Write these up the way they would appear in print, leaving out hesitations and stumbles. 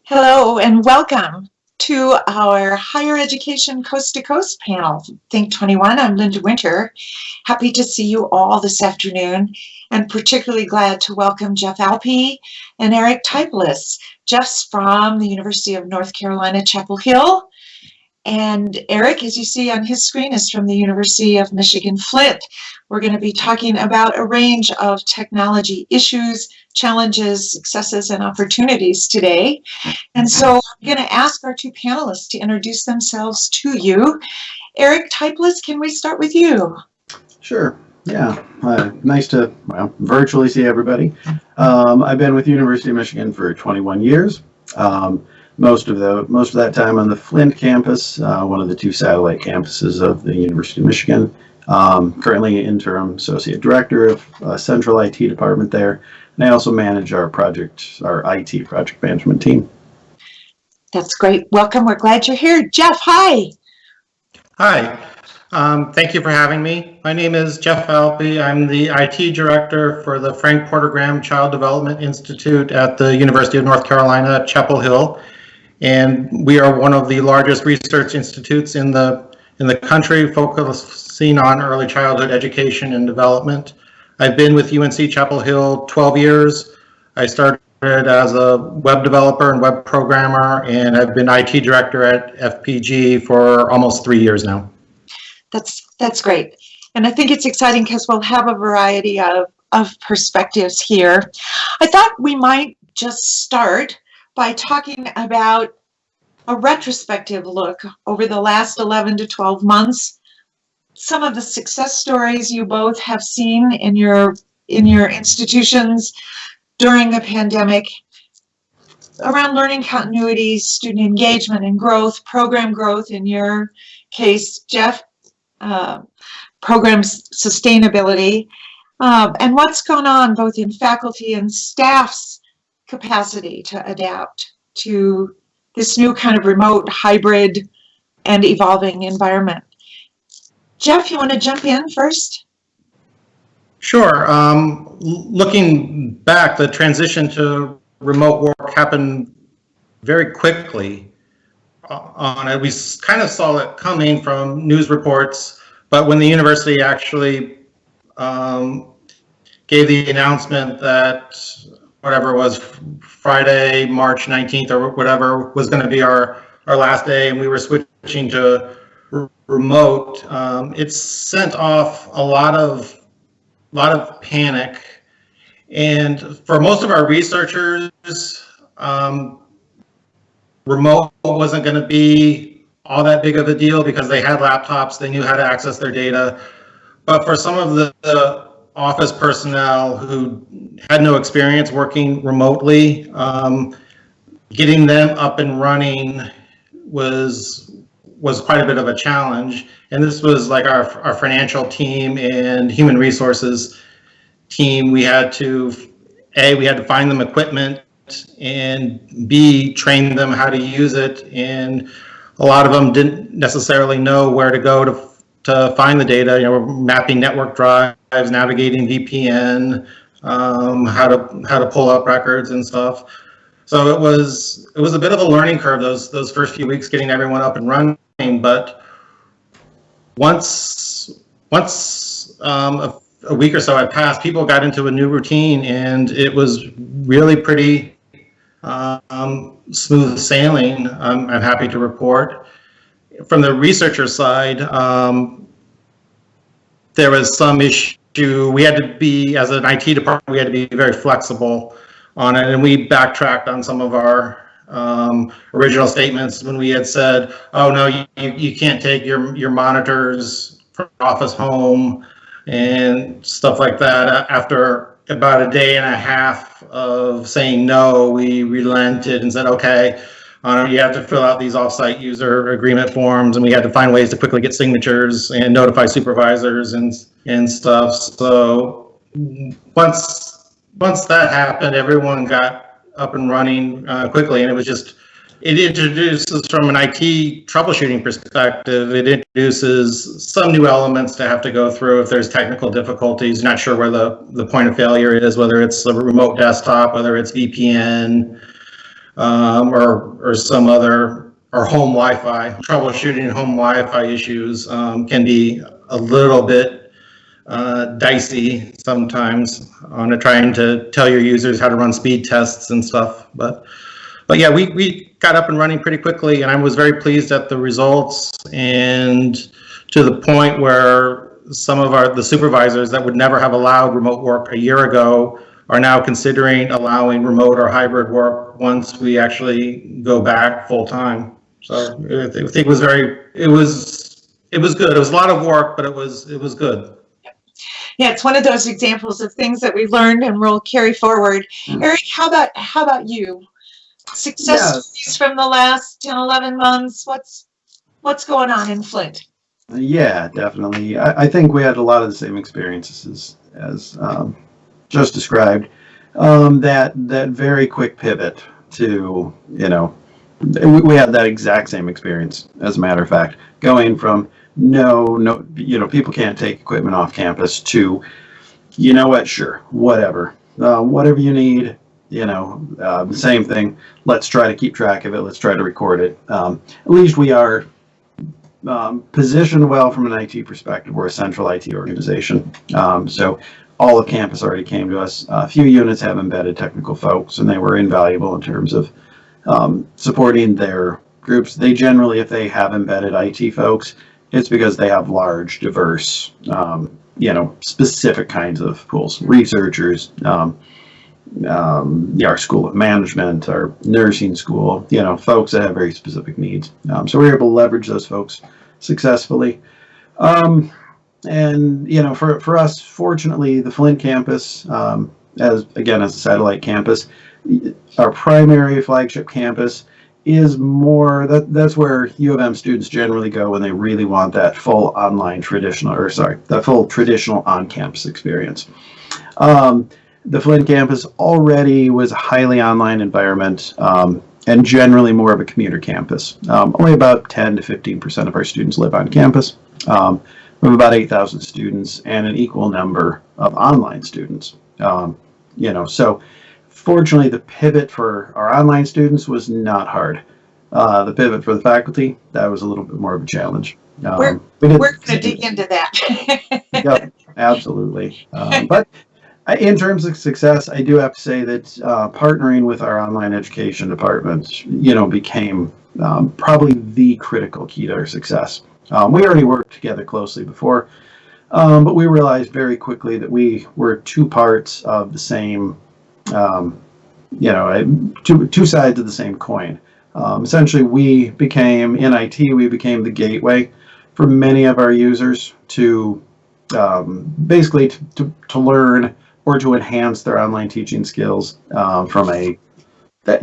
Hello and welcome to our Higher Education Coast to Coast panel, thINK21. I'm Linda Winter. Happy to see you all this afternoon and particularly glad to welcome Jeff Alpe and Eric Typelis. Jeff's from the University of North Carolina, Chapel Hill, and Eric, as you see on his screen, is from the University of Michigan, Flint. We're going to be talking about a range of technology issues, challenges, successes, and opportunities today. And so I'm going to ask our two panelists to introduce themselves to you. Eric Typelis, can we start with you? Sure. Yeah. Nice to virtually see everybody. I've been with the University of Michigan for 21 years. Most of that time on the Flint campus, one of the two satellite campuses of the University of Michigan. Currently interim associate director of central IT department there, and I also manage our IT project management team. That's great. Welcome. We're glad you're here. Jeff, hi. Hi. Thank you for having me. My name is Jeff Alpe. I'm the IT director for the Frank Porter Graham Child Development Institute at the University of North Carolina at Chapel Hill. And we are one of the largest research institutes in the country focusing on early childhood education and development. I've been with UNC Chapel Hill 12 years. I started as a web developer and web programmer, and I've been IT director at FPG for almost 3 years now. That's great. And I think it's exciting because we'll have a variety of perspectives here. I thought we might just start by talking about a retrospective look over the last 11 to 12 months, some of the success stories you both have seen in your institutions during the pandemic around learning continuity, student engagement and growth, program growth in your case, Jeff, program sustainability, and what's gone on both in faculty and staff's capacity to adapt to this new kind of remote, hybrid, and evolving environment. Jeff, you want to jump in first? Sure. Looking back, the transition to remote work happened very quickly. We kind of saw it coming from news reports, but when the university actually gave the announcement that whatever it was, Friday, March 19th or whatever was going to be our last day, and we were switching to remote, it sent off a lot of panic. And for most of our researchers, remote wasn't going to be all that big of a deal because they had laptops, they knew how to access their data. But for some of the office personnel who had no experience working remotely, getting them up and running was quite a bit of a challenge. And this was like our financial team and human resources team. We had to find them equipment, and B, train them how to use it. And a lot of them didn't necessarily know where to go to find the data. We're mapping network drives, navigating VPN, how to pull up records and stuff. So it was a bit of a learning curve those first few weeks getting everyone up and running. But once a week or so had passed, people got into a new routine, and it was really pretty smooth sailing. I'm happy to report. From the researcher side, there was some issue. We had to be, as an IT department, we had to be very flexible on it, and we backtracked on some of our original statements when we had said, "Oh no, you can't take your monitors from office home," and stuff like that. After about a day and a half of saying no, we relented and said, "Okay, you have to fill out these offsite user agreement forms," and we had to find ways to quickly get signatures and notify supervisors and stuff. So once that happened, everyone got up and running quickly, and it introduces, from an IT troubleshooting perspective, it introduces some new elements to have to go through if there's technical difficulties, not sure where the point of failure is, whether it's a remote desktop, whether it's VPN, or some other, or home Wi-Fi. Troubleshooting home Wi-Fi issues can be a little bit dicey sometimes on trying to tell your users how to run speed tests and stuff. But yeah, we got up and running pretty quickly, and I was very pleased at the results, and to the point where some of the supervisors that would never have allowed remote work a year ago are now considering allowing remote or hybrid work once we actually go back full time. So I think it was it was good. It was a lot of work, but it was good. Yeah, it's one of those examples of things that we learned and we'll carry forward. Eric, how about you? Success stories from the last 10, 11 months. What's going on in Flint? Yeah, definitely. I think we had a lot of the same experiences as just described. That very quick pivot to, we had that exact same experience, as a matter of fact, going from no, people can't take equipment off campus to, sure, whatever you need, same thing. Let's try to keep track of it. Let's try to record it. At least we are positioned well from an IT perspective. We're a central IT organization. So all of campus already came to us. A few units have embedded technical folks, and they were invaluable in terms of supporting their groups. They generally, if they have embedded IT folks, it's because they have large, diverse, specific kinds of pools. Researchers, our school of management, our nursing school, folks that have very specific needs. So we were able to leverage those folks successfully. And, for us, fortunately, the Flint campus, as a satellite campus, our primary flagship campus is more, that's where U of M students generally go when they really want that full that full traditional on-campus experience. The Flint campus already was a highly online environment, and generally more of a commuter campus. Only about 10 to 15% of our students live on campus. We have about 8,000 students and an equal number of online students. So fortunately, the pivot for our online students was not hard. The pivot for the faculty, that was a little bit more of a challenge. We're going to dig into that. Yep, absolutely. But in terms of success, I do have to say that partnering with our online education department, became probably the critical key to our success. We already worked together closely before, but we realized very quickly that we were two parts of the same, two sides of the same coin. Essentially, we became the gateway for many of our users to basically to learn or to enhance their online teaching skills from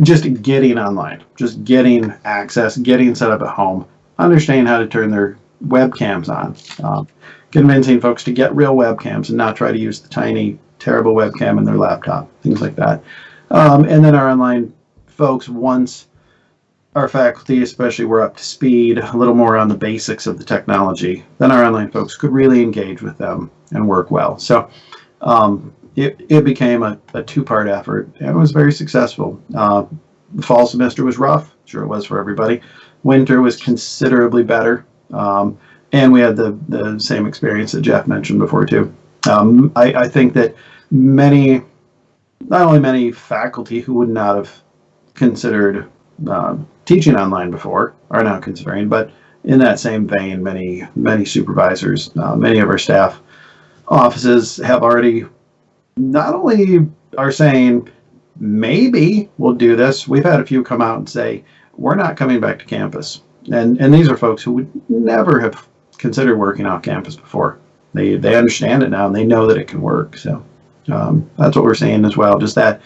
just getting online, just getting access, getting set up at home, understanding how to turn their webcams on, convincing folks to get real webcams and not try to use the tiny, terrible webcam in their laptop, things like that. And then our online folks, once our faculty especially were up to speed, a little more on the basics of the technology, then our online folks could really engage with them and work well. So it became a two-part effort, and it was very successful. The fall semester was rough, sure it was for everybody. Winter was considerably better, and we had the same experience that Jeff mentioned before too. I think that not only many faculty who would not have considered teaching online before are now considering, but in that same vein, many supervisors, many of our staff offices have already not only are saying, maybe we'll do this. We've had a few come out and say, we're not coming back to campus. And these are folks who would never have considered working off campus before. They understand it now and they know that it can work. So that's what we're saying as well. Just that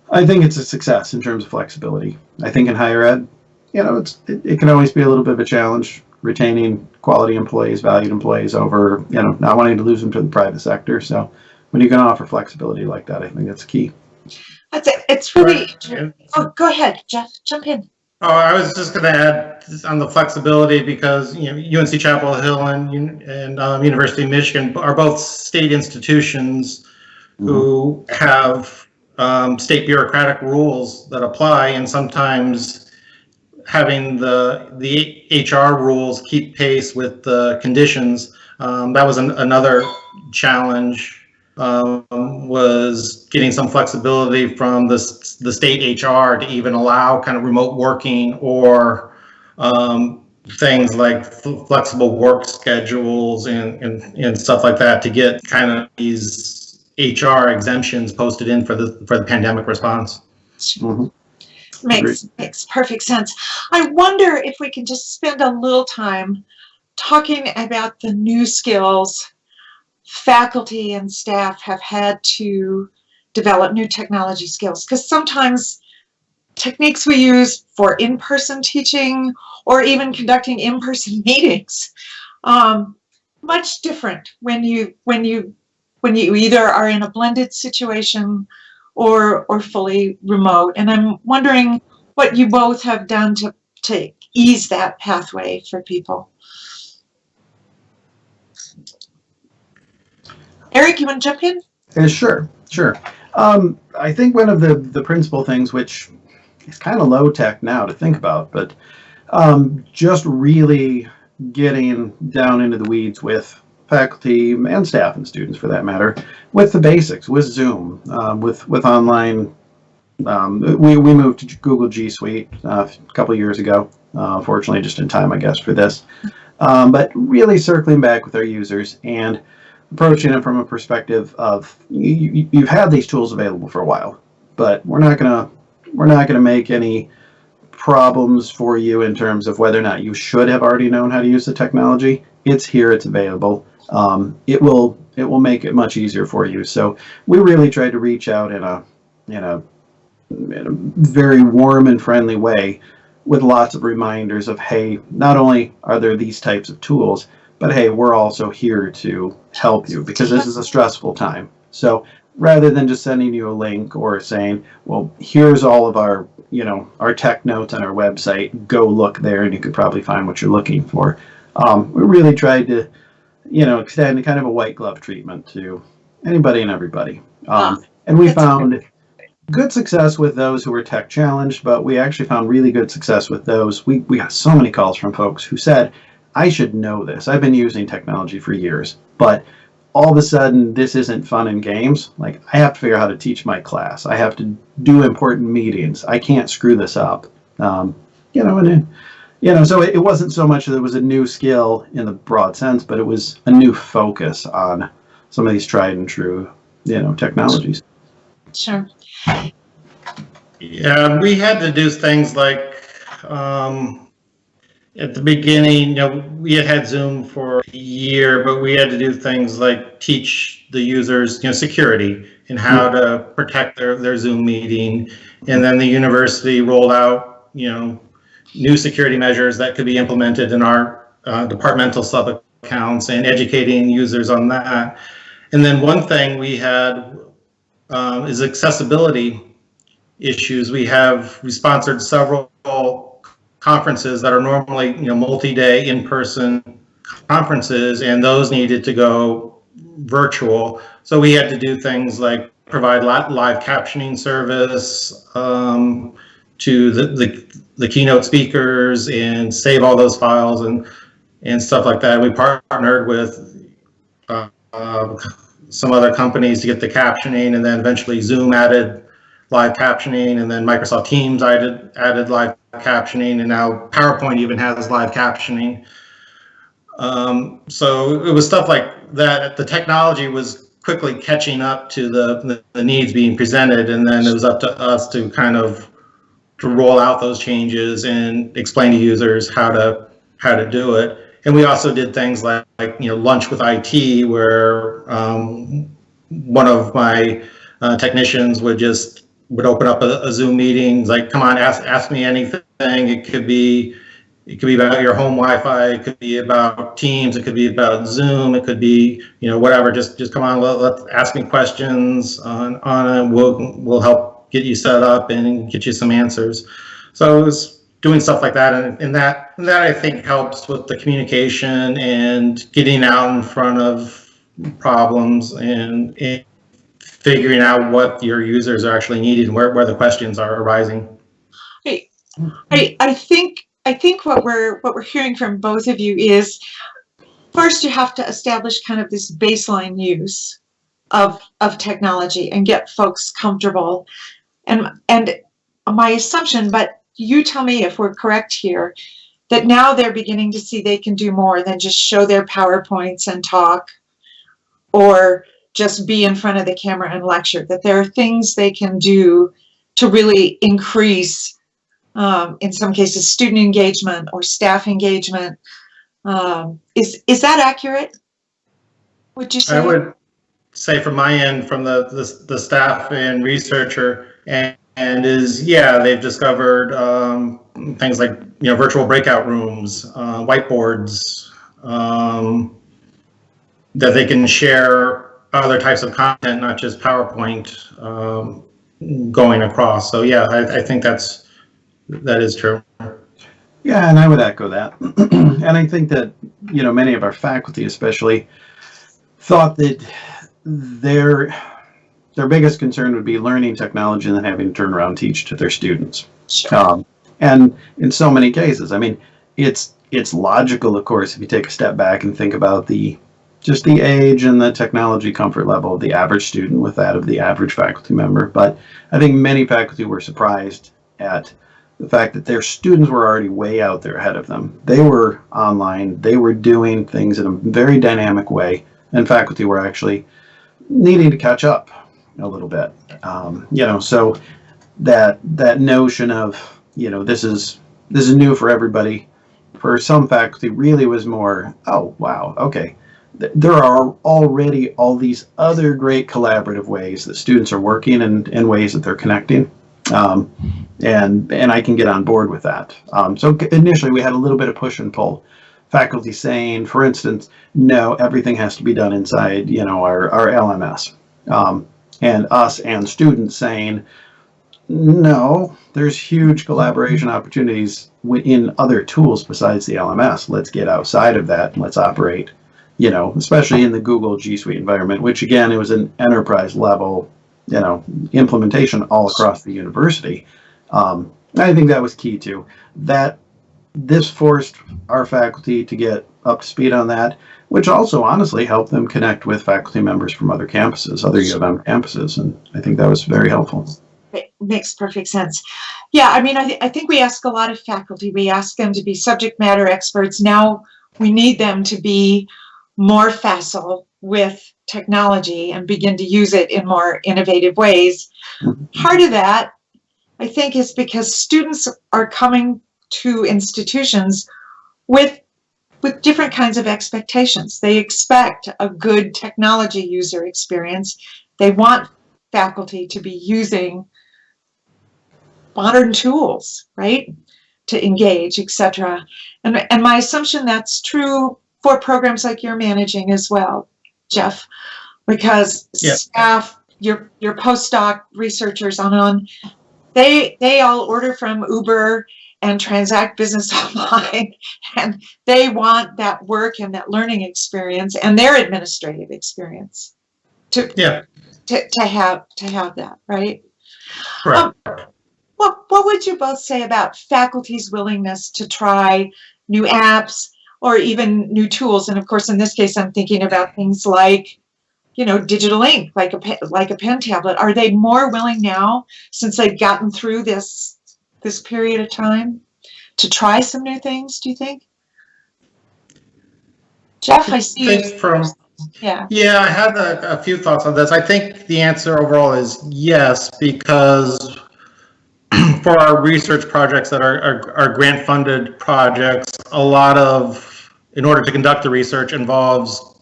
I think it's a success in terms of flexibility. I think in higher ed, it can always be a little bit of a challenge retaining quality employees, valued employees over, not wanting to lose them to the private sector. So when you can offer flexibility like that, I think that's key. That's it. It's really. Oh, go ahead, Jeff. Jump in. Oh, I was just going to add on the flexibility because UNC Chapel Hill and University of Michigan are both state institutions who have state bureaucratic rules that apply, and sometimes having the HR rules keep pace with the conditions. That was another challenge. Was getting some flexibility from the state HR to even allow kind of remote working or things like flexible work schedules and stuff like that to get kind of these HR exemptions posted in for the pandemic response. Mm-hmm. Makes perfect sense. I wonder if we can just spend a little time talking about the new skills faculty and staff have had to develop, new technology skills, because sometimes techniques we use for in-person teaching or even conducting in-person meetings, much different when you either are in a blended situation or fully remote. And I'm wondering what you both have done to ease that pathway for people. Eric, you want to jump in? Sure. I think one of the principal things, which is kind of low tech now to think about, but just really getting down into the weeds with faculty and staff and students, for that matter, with the basics, with Zoom, with online. We moved to Google G Suite a couple years ago, fortunately just in time, I guess, for this. But really circling back with our users and approaching it from a perspective of you've had these tools available for a while, but we're not gonna make any problems for you in terms of whether or not you should have already known how to use the technology. It's here, it's available. It will make it much easier for you. So we really tried to reach out in a very warm and friendly way with lots of reminders of, hey, not only are there these types of tools, but hey, we're also here to help you because this is a stressful time. So rather than just sending you a link or saying, well, here's all of our tech notes on our website, go look there and you could probably find what you're looking for. We really tried to, extend kind of a white glove treatment to anybody and everybody. And we found good success with those who were tech challenged, but we actually found really good success with those. We got so many calls from folks who said, I should know this. I've been using technology for years, but all of a sudden this isn't fun and games. Like, I have to figure out how to teach my class. I have to do important meetings. I can't screw this up. So it wasn't so much that it was a new skill in the broad sense, but it was a new focus on some of these tried and true, technologies. Sure. Yeah, we had to do things like, at the beginning, we had Zoom for a year, but we had to do things like teach the users, security and how to protect their Zoom meeting. And then the university rolled out, new security measures that could be implemented in our departmental sub accounts and educating users on that. And then one thing we had is accessibility issues. We sponsored several conferences that are normally, multi-day in-person conferences, and those needed to go virtual. So we had to do things like provide live captioning service to the keynote speakers and save all those files and stuff like that. We partnered with some other companies to get the captioning, and then eventually Zoom added live captioning, and then Microsoft Teams added live captioning, and now PowerPoint even has live captioning. So it was stuff like that. The technology was quickly catching up to the needs being presented, and then it was up to us to kind of to roll out those changes and explain to users how to do it. And we also did things like lunch with IT, where one of my technicians would open up a Zoom meeting, like, come on, ask me anything. It could be about your home Wi-Fi. It could be about Teams. It could be about Zoom. It could be, whatever. Just come on, let's ask me questions on it. We'll help get you set up and get you some answers. So it was doing stuff like that, and that I think helps with the communication and getting out in front of problems and figuring out what your users are actually needing and where the questions are arising. I think what we're hearing from both of you is, first you have to establish kind of this baseline use of technology and get folks comfortable. And my assumption, but you tell me if we're correct here, that now they're beginning to see they can do more than just show their PowerPoints and talk, or just be in front of the camera and lecture, that there are things they can do to really increase, in some cases, student engagement or staff engagement. Is that accurate? Would you say? I would say from my end, from the staff and researcher, and is, yeah, they've discovered things like, virtual breakout rooms, whiteboards, that they can share other types of content, not just PowerPoint, going across. So yeah, I think that is true. Yeah, and I would echo that. And I think that, many of our faculty especially thought that their biggest concern would be learning technology and then having to turn around and teach to their students. Sure. And in so many cases, I mean, it's logical, of course, if you take a step back and think about just the age and the technology comfort level of the average student with that of the average faculty member. But I think many faculty were surprised at the fact that their students were already way out there ahead of them. They were online, they were doing things in a very dynamic way, and faculty were actually needing to catch up a little bit. So that notion of, this is new for everybody, for some faculty really was more, oh, wow, okay. There are already all these other great collaborative ways that students are working and in ways that they're connecting. And I can get on board with that. So initially we had a little bit of push and pull. Faculty saying, for instance, no, everything has to be done inside, our LMS. And us and students saying, no, there's huge collaboration opportunities in other tools besides the LMS. Let's get outside of that and let's operate, especially in the Google G Suite environment, which again, it was an enterprise level, implementation all across the university. I think that was key too. That this forced our faculty to get up to speed on that, which also honestly helped them connect with faculty members from other campuses, other U of M campuses, and I think that was very helpful. It makes perfect sense. Yeah, I mean, I think we ask a lot of faculty. We ask them to be subject matter experts. Now we need them to be more facile with technology and begin to use it in more innovative ways. Part of that, I think, is because students are coming to institutions with different kinds of expectations. They expect a good technology user experience. They want faculty to be using modern tools, right, to engage, etc. And my assumption that's true for programs like you're managing as well, Jeff, because staff, your postdoc researchers on, they all order from Uber and transact business online, and they want that work and that learning experience and their administrative experience to have that, right? Right. What would you both say about faculty's willingness to try new apps or even new tools? And of course, in this case, I'm thinking about things like, digital ink, like a pen tablet. Are they more willing now, since they've gotten through this period of time, to try some new things, do you think? Jeff, I see. Yeah, I had a few thoughts on this. I think the answer overall is yes, because for our research projects that are grant-funded projects, a lot of, in order to conduct the research, involves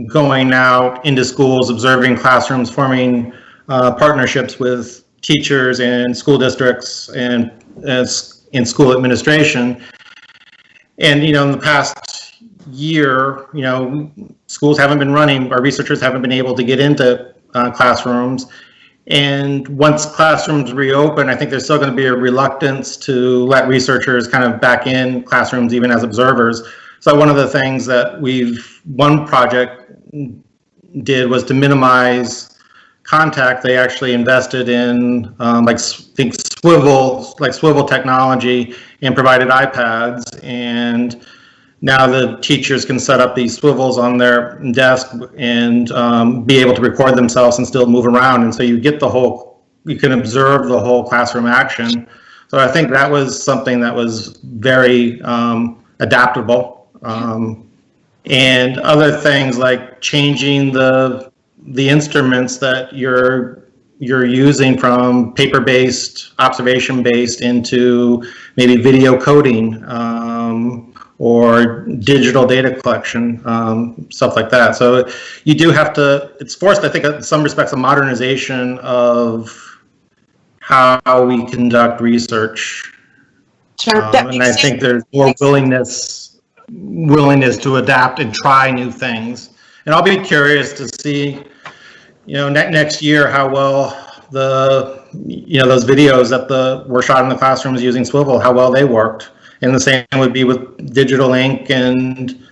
going out into schools, observing classrooms, forming partnerships with teachers and school districts and in school administration. And, in the past year, schools haven't been running, our researchers haven't been able to get into classrooms. And once classrooms reopen, I think there's still going to be a reluctance to let researchers kind of back in classrooms, even as observers. So one of the things that one project did was to minimize contact, they actually invested in swivel technology and provided iPads. And now the teachers can set up these swivels on their desk and be able to record themselves and still move around. And so you get you can observe the whole classroom action. So I think that was something that was very adaptable. And other things like changing the instruments that you're using from paper-based, observation-based into maybe video coding or digital data collection, stuff like that. So you do have to, it's forced, I think, in some respects, a modernization of how we conduct research. Sure, and I think there's more willingness to adapt and try new things. And I'll be curious to see, next year how well those videos that were shot in the classrooms using swivel, how well they worked. And the same would be with digital ink and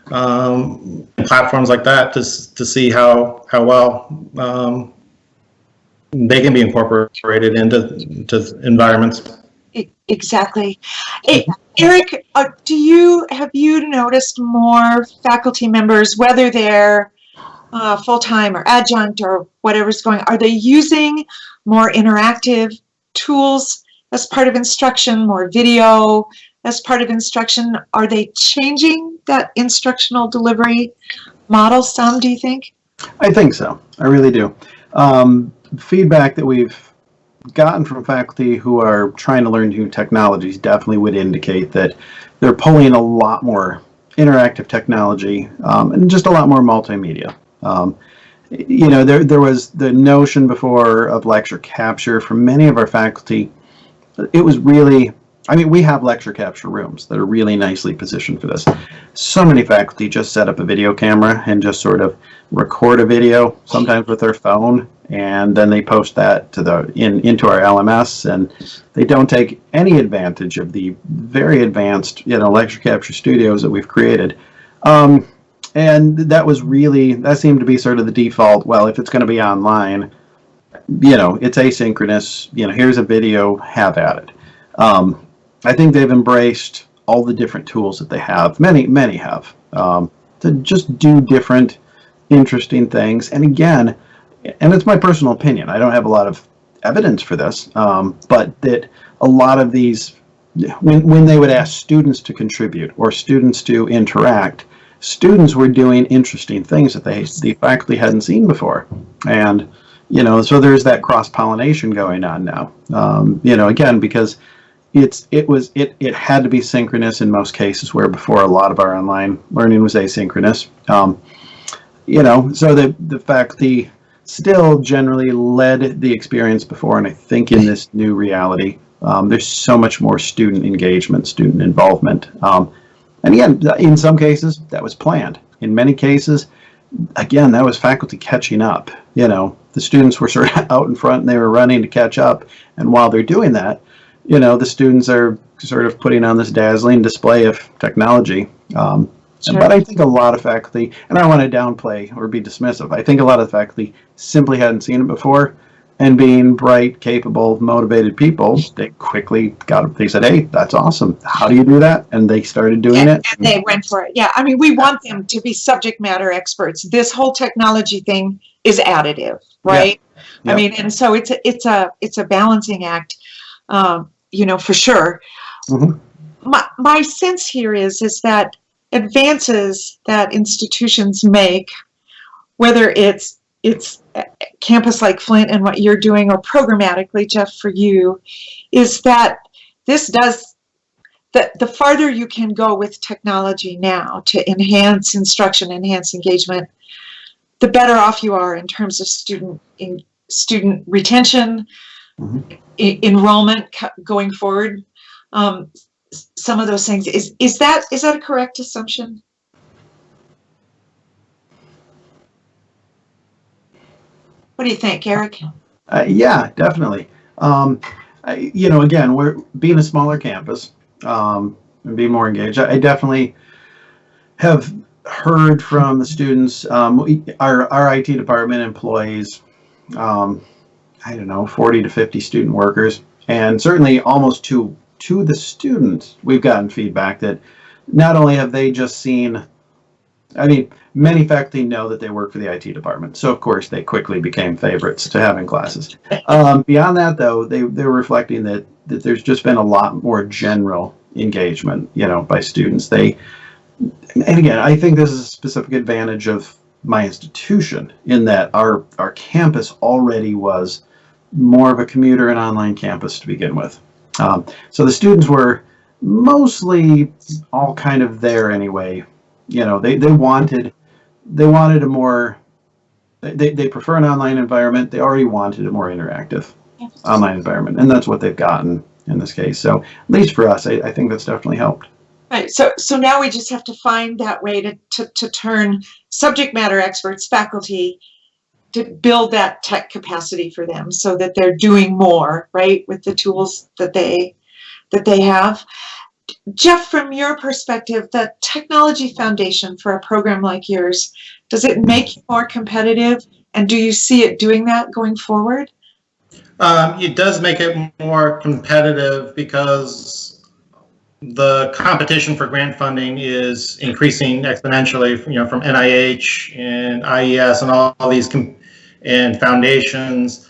platforms like that to see how well they can be incorporated into environments. Exactly. Eric, have you noticed more faculty members, whether they're full-time or adjunct or whatever's going on, are they using more interactive tools as part of instruction, more video as part of instruction? Are they changing that instructional delivery model some, do you think? I think so. I really do. Feedback that we've gotten from faculty who are trying to learn new technologies definitely would indicate that they're pulling a lot more interactive technology and just a lot more multimedia. There was the notion before of lecture capture for many of our faculty. It was really, we have lecture capture rooms that are really nicely positioned for this. So many faculty just set up a video camera and just sort of record a video, sometimes with their phone, and then they post that to into our LMS, and they don't take any advantage of the very advanced lecture capture studios that we've created. And that seemed to be sort of the default. Well, if it's going to be online, it's asynchronous. Here's a video, have at it. I think they've embraced all the different tools that they have. Many have to just do different, interesting things. And again, and it's my personal opinion, I don't have a lot of evidence for this, but that a lot of these, when they would ask students to contribute or students to interact, students were doing interesting things that the faculty hadn't seen before. And, so there's that cross-pollination going on now. Again, because it had to be synchronous in most cases, where before a lot of our online learning was asynchronous. So the faculty still generally led the experience before, and I think in this new reality, there's so much more student engagement, student involvement. And again, in some cases, that was planned. In many cases, again, that was faculty catching up. The students were sort of out in front and they were running to catch up. And while they're doing that, the students are sort of putting on this dazzling display of technology. Sure. But I think a lot of faculty, and I don't want to downplay or be dismissive, I think a lot of the faculty simply hadn't seen it before. And being bright, capable, motivated people, they quickly they said, hey, that's awesome. How do you do that? And they started doing it. And they went for it. Yeah, we want them to be subject matter experts. This whole technology thing is additive, right? Yeah. Yeah. And so it's a balancing act, for sure. Mm-hmm. My sense here is that advances that institutions make, whether it's campus like Flint and what you're doing, or programmatically, Jeff, for you, is that the farther you can go with technology now to enhance instruction, enhance engagement, the better off you are in terms of student retention, mm-hmm. Enrollment going forward. Some of those things. Is that a correct assumption? What do you think, Eric? Yeah, definitely. Again, we're being a smaller campus and being more engaged. I definitely have heard from the students, our IT department employees, I don't know, 40 to 50 student workers, and certainly almost to the students, we've gotten feedback that not only have they just seen, I mean, many faculty know that they work for the IT department, so of course they quickly became favorites to have in classes. Beyond that, though, they're reflecting that there's just been a lot more general engagement, by students. And again, I think this is a specific advantage of my institution in that our campus already was more of a commuter and online campus to begin with. So the students were mostly all kind of there anyway. They wanted a more, they prefer an online environment. They already wanted a more interactive online environment, and that's what they've gotten in this case. So at least for us, I think that's definitely helped. Right. So now we just have to find that way to turn subject matter experts, faculty, to build that tech capacity for them so that they're doing more, right, with the tools that they have. Jeff, from your perspective, the technology foundation for a program like yours, does it make you more competitive? And do you see it doing that going forward? It does make it more competitive because the competition for grant funding is increasing exponentially, from NIH and IES and all these and foundations,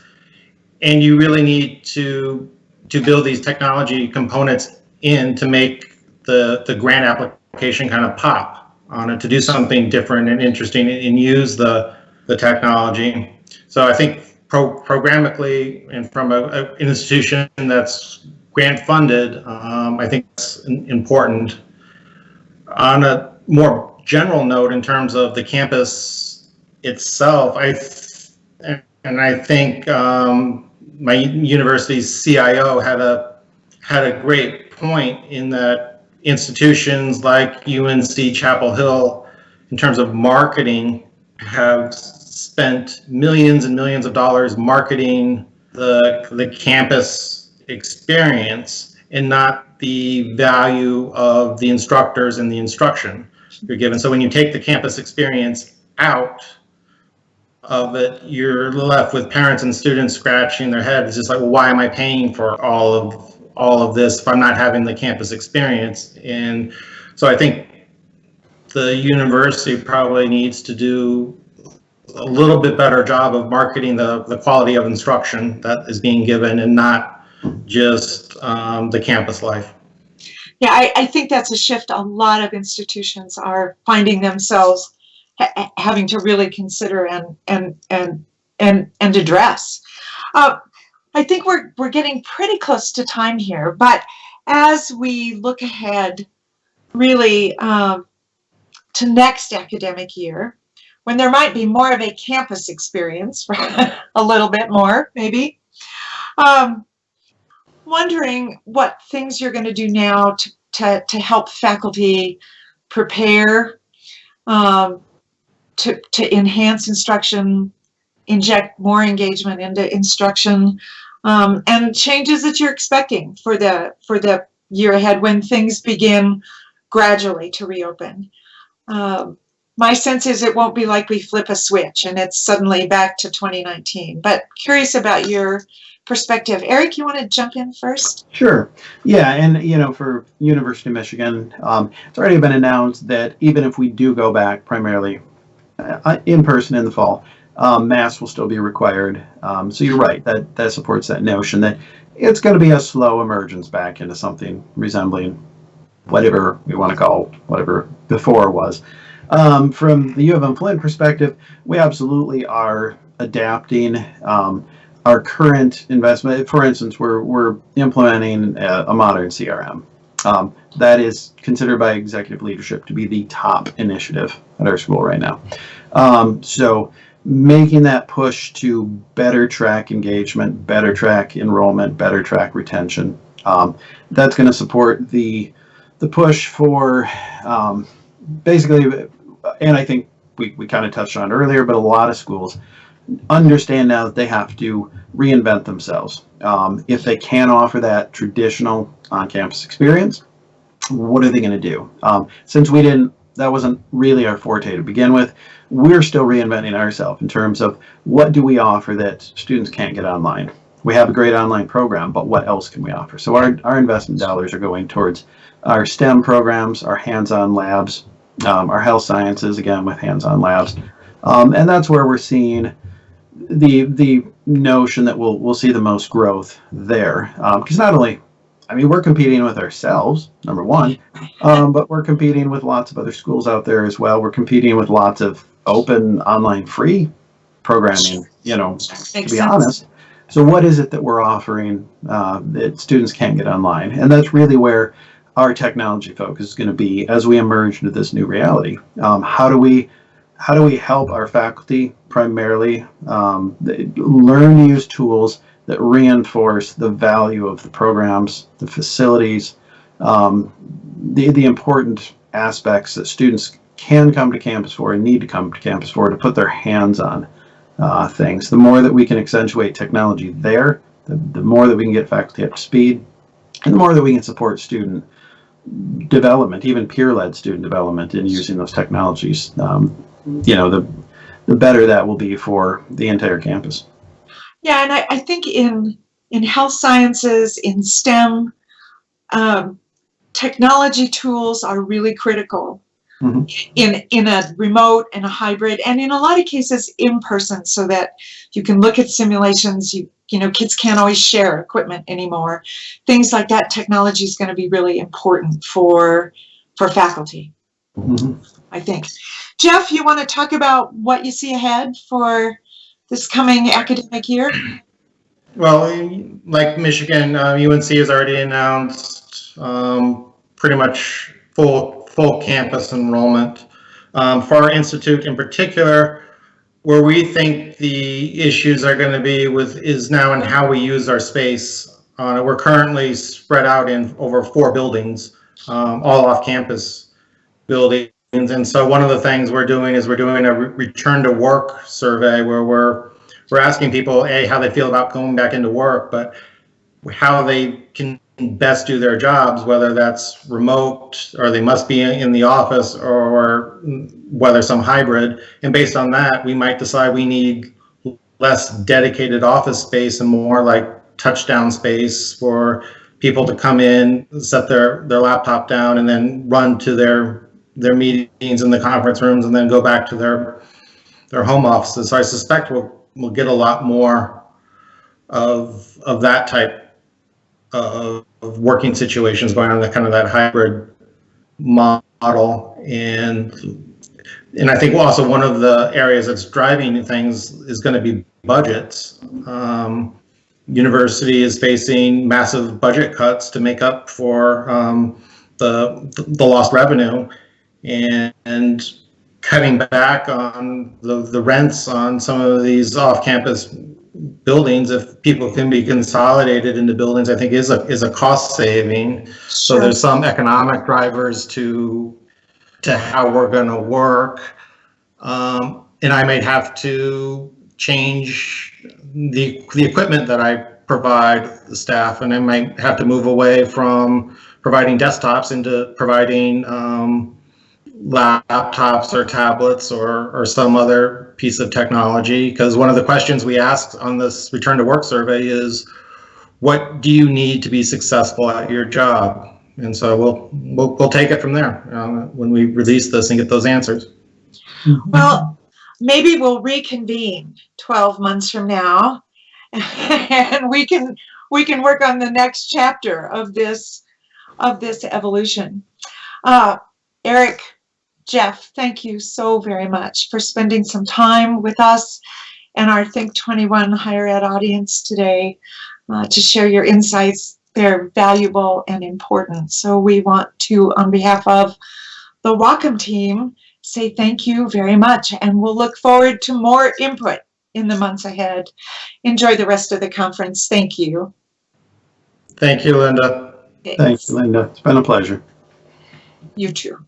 and you really need to build these technology components in to make the grant application kind of pop on it, to do something different and interesting and use the technology. So I think programmatically, and from an institution that's grant funded, I think it's important. On a more general note, in terms of the campus itself, I think my university's CIO had a great point in that institutions like UNC Chapel Hill, in terms of marketing, have spent millions and millions of dollars marketing the campus experience and not the value of the instructors and the instruction you're given. So when you take the campus experience out of it, you're left with parents and students scratching their heads. It's just like, well, why am I paying for all of this if I'm not having the campus experience? And so I think the university probably needs to do a little bit better job of marketing the quality of instruction that is being given, and not just the campus life. Yeah, I think that's a shift a lot of institutions are finding themselves having to really consider and address. I think we're getting pretty close to time here, but as we look ahead, really to next academic year, when there might be more of a campus experience, a little bit more maybe, wondering what things you're going to do now to help faculty prepare, to enhance instruction, inject more engagement into instruction, and changes that you're expecting for the year ahead when things begin gradually to reopen. My sense is it won't be like we flip a switch and it's suddenly back to 2019, but curious about your perspective. Eric, you want to jump in first? Sure. Yeah, and for University of Michigan, it's already been announced that even if we do go back primarily in person in the fall, masks will still be required. So you're right, that supports that notion that it's going to be a slow emergence back into something resembling whatever we want to call whatever before was. From the U of M Flint perspective, we absolutely are adapting our current investment. For instance, we're implementing a modern CRM. That is considered by executive leadership to be the top initiative at our school right now. So making that push to better track engagement, better track enrollment, better track retention, that's going to support the push for basically, and I think we kind of touched on it earlier, but a lot of schools understand now that they have to reinvent themselves. If they can't offer that traditional on-campus experience, what are they going to do? Since we didn't that wasn't really our forte to begin with. We're still reinventing ourselves in terms of what do we offer that students can't get online. We have a great online program, but what else can we offer? So our investment dollars are going towards our STEM programs, our hands-on labs, our health sciences, again, with hands-on labs. And that's where we're seeing the notion that we'll see the most growth there. Because not only, I mean, we're competing with ourselves, number one, but we're competing with lots of other schools out there as well. We're competing with lots of open, online, free programming, to be honest. So what is it that we're offering that students can't get online? And that's really where our technology focus is going to be as we emerge into this new reality. How do we help our faculty primarily learn to use tools that reinforce the value of the programs, the facilities, the important aspects that students can come to campus for and need to come to campus for to put their hands on things. The more that we can accentuate technology there, the more that we can get faculty up to speed, and the more that we can support student development, even peer-led student development in using those technologies, the better that will be for the entire campus. Yeah, and I think in health sciences, in STEM, technology tools are really critical. Mm-hmm. in a remote and a hybrid, and in a lot of cases in person, so that you can look at simulations. Kids can't always share equipment anymore. Things like that. Technology is going to be really important for faculty. Mm-hmm. I think. Jeff, you want to talk about what you see ahead for this coming academic year? Well, like Michigan, UNC has already announced pretty much full campus enrollment. For our institute in particular, where we think the issues are going to be is now in how we use our space. We're currently spread out in over 4 buildings, all off-campus buildings. And so one of the things we're doing is we're doing a return to work survey where we're asking people, how they feel about going back into work, but how they can best do their jobs, whether that's remote or they must be in the office or whether some hybrid. And based on that, we might decide we need less dedicated office space and more like touchdown space for people to come in, set their laptop down, and then run to their meetings in the conference rooms and then go back to their home offices. So I suspect we'll get a lot more of that type of working situations going on, kind of that hybrid model. And I think also one of the areas that's driving things is going to be budgets. University is facing massive budget cuts to make up for the lost revenue, and cutting back on the rents on some of these off-campus buildings, if people can be consolidated into buildings, I think is a cost saving. Sure. So there's some economic drivers to how we're going to work, and I might have to change the equipment that I provide the staff, and I might have to move away from providing desktops into providing laptops or tablets or some other piece of technology. Because one of the questions we asked on this return to work survey is, what do you need to be successful at your job? And so we'll take it from there when we release this and get those answers. Well, maybe we'll reconvene 12 months from now, and we can work on the next chapter of this evolution. Eric, Jeff, thank you so very much for spending some time with us and our Think21 higher ed audience today to share your insights. They're valuable and important. So we want to, on behalf of the Wacom team, say thank you very much, and we'll look forward to more input in the months ahead. Enjoy the rest of the conference. Thank you. Thank you, Linda. Thanks, Linda. It's been a pleasure. You too.